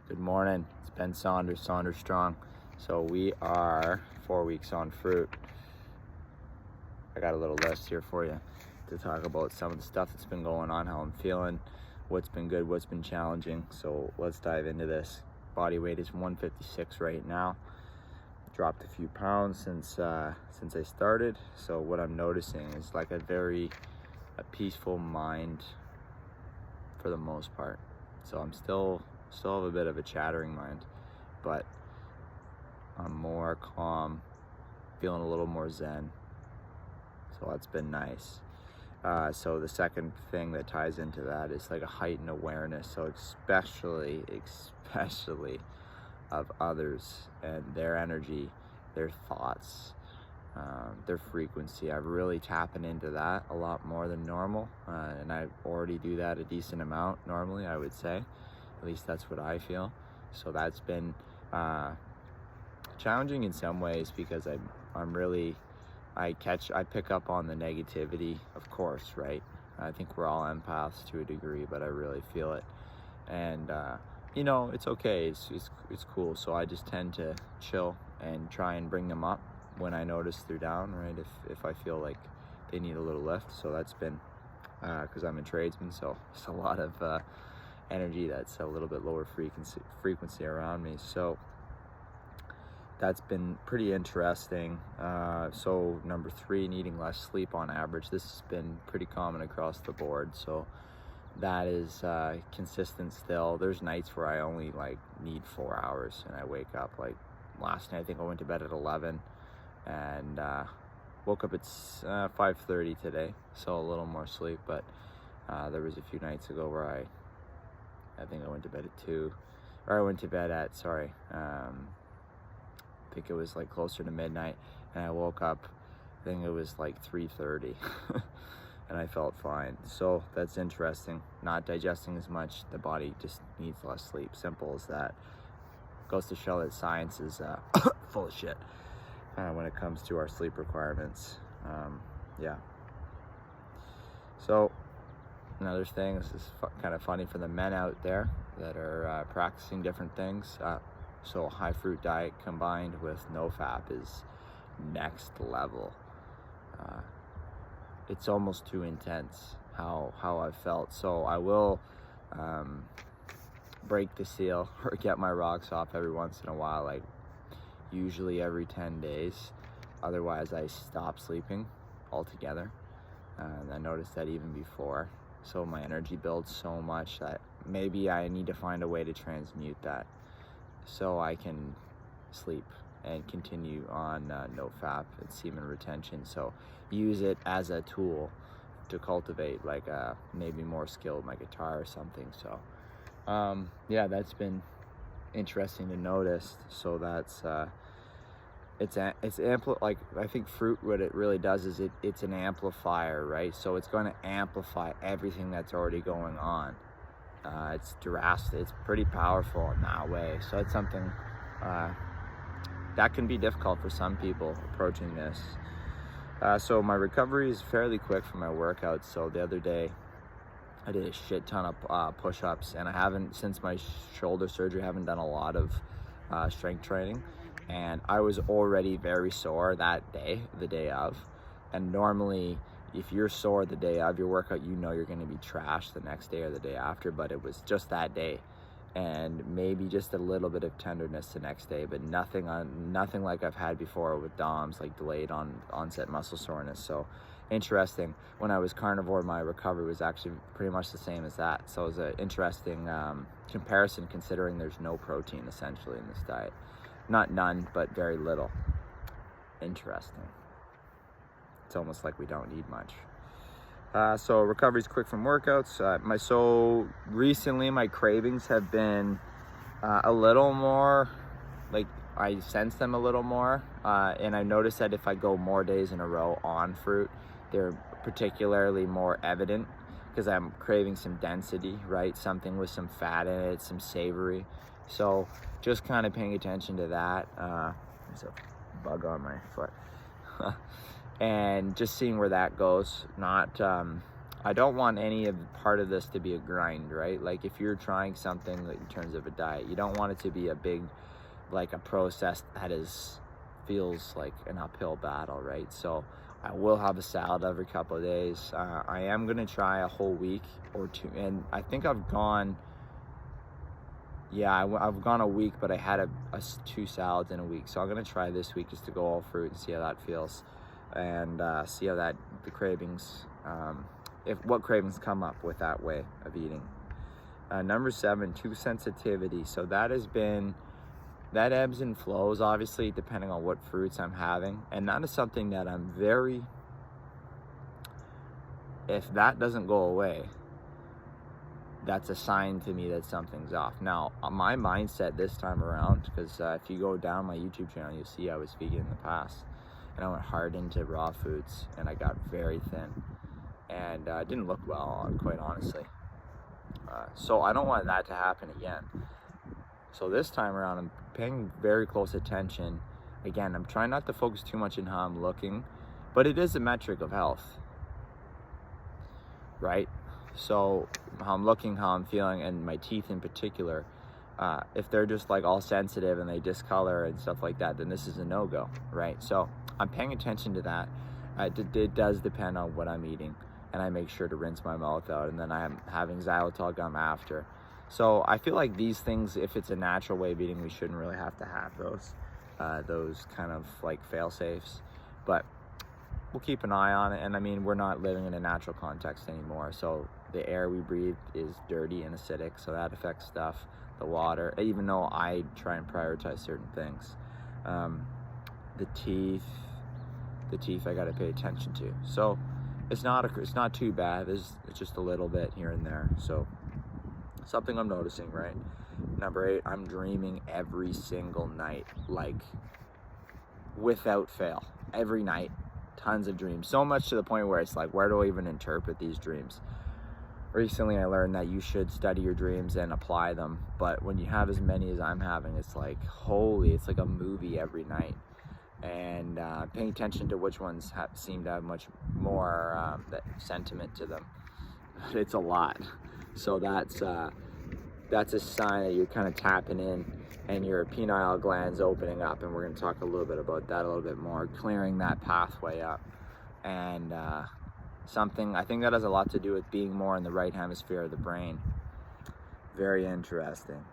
Good morning. It's Ben Saunders, Saunders Strong. So we are 4 weeks on fruit. I got a little list here for you to talk about some of the stuff that's been going on, how I'm feeling, what's been good, what's been challenging. So let's dive into this. Body weight is 156 right now. Dropped a few pounds since I started. So what I'm noticing is like a peaceful mind for the most part. So I'm still have a bit of a chattering mind, but I'm more calm, feeling a little more zen. So that's been nice. So the second thing that ties into that is like a heightened awareness. So especially of others and their energy, their thoughts, their frequency. I'm really tapping into that a lot more than normal, and I already do that a decent amount normally, I would say. At least that's what I feel. So that's been challenging in some ways because I pick up on the negativity, of course, right? I think we're all empaths to a degree, but I really feel it. And it's okay, it's cool. So I just tend to chill and try and bring them up when I notice they're down, right? If I feel like they need a little lift. So that's been because I'm a tradesman, so it's a lot of energy that's a little bit lower frequency around me. So that's been pretty interesting. So number 3, needing less sleep on average. This has been pretty common across the board. So that is consistent still. There's nights where I only need 4 hours and I wake up. Like last night, I think I went to bed at 11 and woke up at 5:30 today. So a little more sleep, but there was a few nights ago where I think I went to bed at 2, or I went to bed at, I think it was like closer to midnight, and I woke up, I think it was like 3:30, and I felt fine. So that's interesting. Not digesting as much, the body just needs less sleep. Simple as that. Goes to show that science is full of shit when it comes to our sleep requirements. Yeah. So another thing, this is kind of funny for the men out there that are practicing different things. So high fruit diet combined with no FAP is next level. It's almost too intense how I felt. So I will break the seal or get my rocks off every once in a while, like usually every 10 days. Otherwise I stop sleeping altogether. And I noticed that even before. So my energy builds so much that maybe I need to find a way to transmute that so I can sleep and continue on no FAP and semen retention. So use it as a tool to cultivate maybe more skill with my guitar or something. So yeah, that's been interesting to notice. So that's I think fruit, what it really does is it's an amplifier, right? So it's going to amplify everything that's already going on. It's drastic. It's pretty powerful in that way. So it's something that can be difficult for some people approaching this. So my recovery is fairly quick from my workouts. So the other day I did a shit ton of push-ups, and I haven't, since my shoulder surgery, haven't done a lot of strength training. And I was already very sore that day, the day of. And normally, if you're sore the day of your workout, you're going to be trashed the next day or the day after, but it was just that day. And maybe just a little bit of tenderness the next day, but nothing like I've had before with DOMS, like delayed onset muscle soreness. So interesting. When I was carnivore, my recovery was actually pretty much the same as that. So it was an interesting comparison, considering there's no protein essentially in this diet. Not none, but very little. Interesting. It's almost like we don't need much. So recovery's quick from workouts. So recently my cravings have been a little more, like I sense them a little more. And I noticed that if I go more days in a row on fruit, they're particularly more evident because I'm craving some density, right? Something with some fat in it, some savory. So just kind of paying attention to that. There's a bug on my foot. And just seeing where that goes. Not I don't want any of part of this to be a grind, right? Like if you're trying something in terms of a diet, you don't want it to be a big, like a process that feels like an uphill battle, right? So I will have a salad every couple of days. I am gonna try a whole week or two, and I think I've gone, yeah, I've gone a week, but I had 2 salads in a week. So I'm gonna try this week just to go all fruit and see how that feels, and see how the cravings, what cravings come up with that way of eating. Number 7, tooth sensitivity. So that ebbs and flows, obviously, depending on what fruits I'm having. And that is something that if that doesn't go away, that's a sign to me that something's off. Now, my mindset this time around, because if you go down my YouTube channel, you'll see I was vegan in the past. And I went hard into raw foods, and I got very thin. And it didn't look well, quite honestly. So I don't want that to happen again. So this time around, I'm paying very close attention. Again, I'm trying not to focus too much on how I'm looking, but it is a metric of health, right? So how I'm looking, how I'm feeling, and my teeth in particular, if they're just like all sensitive and they discolor and stuff like that, then this is a no-go, right? So I'm paying attention to that. It does depend on what I'm eating, and I make sure to rinse my mouth out, and then I'm having xylitol gum after. So I feel like these things, if it's a natural way of eating, we shouldn't really have to have those kind of like fail-safes, but we'll keep an eye on it. And I mean, we're not living in a natural context anymore, so the air we breathe is dirty and acidic, so that affects stuff. The water, even though I try and prioritize certain things. The teeth I got to pay attention to. So it's not too bad. It's just a little bit here and there. So something I'm noticing, right? Number 8, I'm dreaming every single night, like without fail, every night, tons of dreams. So much to the point where it's like, where do I even interpret these dreams? Recently, I learned that you should study your dreams and apply them. But when you have as many as I'm having, it's like, it's like a movie every night. And paying attention to which ones seem to have much more that sentiment to them. It's a lot. So that's a sign that you're kind of tapping in and your penile glands opening up. And we're going to talk a little bit about that a little bit more, clearing that pathway up. And something, I think that has a lot to do with being more in the right hemisphere of the brain. Very interesting.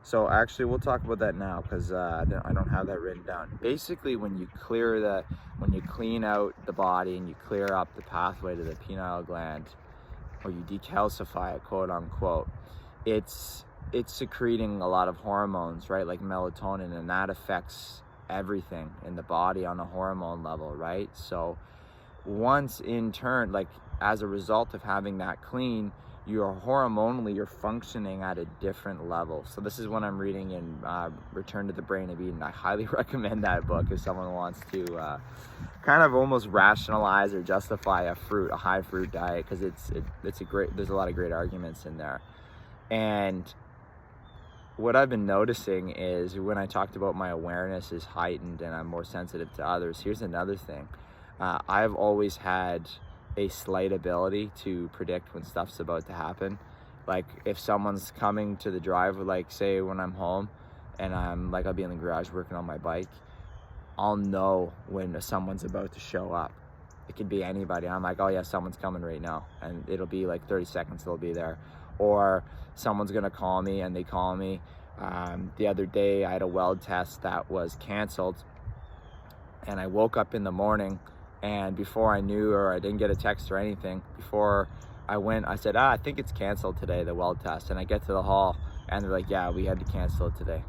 So actually, we'll talk about that now, because I don't have that written down. Basically, when you clean out the body and you clear up the pathway to the penile gland, or you decalcify it, quote unquote, it's secreting a lot of hormones, right? Like melatonin, and that affects everything in the body on a hormone level, right? So once in turn, like as a result of having that clean, you're functioning at a different level. So this is what I'm reading in Return to the Brain of Eden. I highly recommend that book if someone wants to kind of almost rationalize or justify a high fruit diet, because there's a lot of great arguments in there. And what I've been noticing is, when I talked about my awareness is heightened and I'm more sensitive to others, here's another thing. I've always had a slight ability to predict when stuff's about to happen. Like if someone's coming to the drive, like say when I'm home and I'll be in the garage working on my bike, I'll know when someone's about to show up. It could be anybody. I'm like, oh yeah, someone's coming right now, and it'll be like 30 seconds they'll be there. Or someone's gonna call me, and they call me. The other day I had a weld test that was canceled, and I woke up in the morning, and before I knew, or I didn't get a text or anything, before I went, I said, I think it's canceled today, the weld test. And I get to the hall, and they're like, yeah, we had to cancel it today.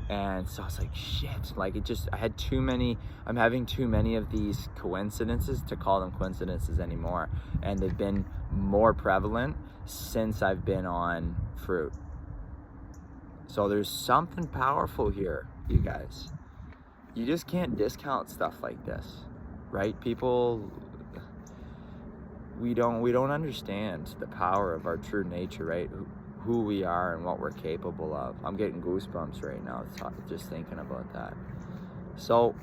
And so I was like, shit, like I'm having too many of these coincidences to call them coincidences anymore. And they've been more prevalent since I've been on fruit. So there's something powerful here, you guys. You just can't discount stuff like this, right? People, we don't understand the power of our true nature, right? Who we are and what we're capable of. I'm getting goosebumps right now just thinking about that. So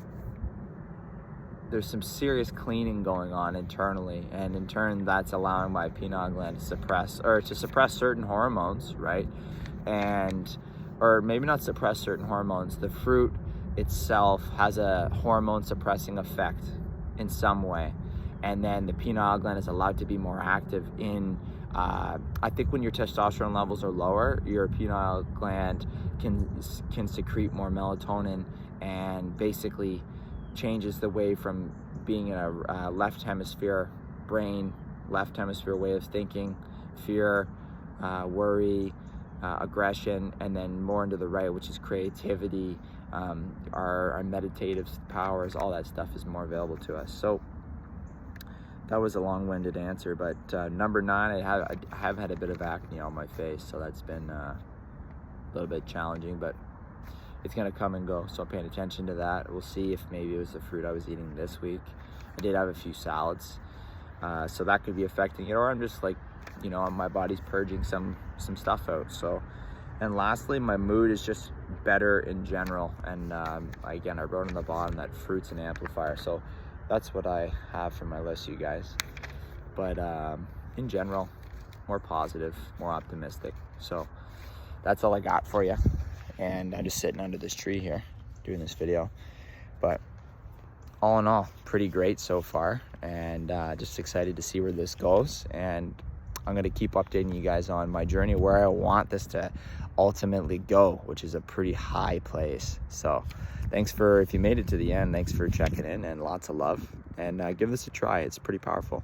there's some serious cleaning going on internally, and in turn that's allowing my pineal gland to suppress certain hormones, right? Or maybe not suppress certain hormones. The fruit itself has a hormone suppressing effect in some way, and then the pineal gland is allowed to be more active in I think when your testosterone levels are lower, your pineal gland can secrete more melatonin, and basically changes the way from being in a left hemisphere brain, left hemisphere way of thinking, fear, worry, aggression, and then more into the right, which is creativity, our meditative powers. All that stuff is more available to us. So that was a long-winded answer, but number 9, I have had a bit of acne on my face, so that's been a little bit challenging, but it's gonna come and go, so I'm paying attention to that. We'll see if maybe it was the fruit I was eating this week. I did have a few salads, so that could be affecting it, or I'm just like, you know, my body's purging some stuff out. So, and lastly, my mood is just better in general, and again, I wrote on the bottom that fruit's an amplifier, so that's what I have for my list, you guys. But in general, more positive, more optimistic. So that's all I got for you. And I'm just sitting under this tree here doing this video. But all in all, pretty great so far, and just excited to see where this goes. And I'm gonna keep updating you guys on my journey, where I want this to ultimately go, which is a pretty high place. So if you made it to the end, thanks for checking in, and lots of love, and give this a try. It's pretty powerful.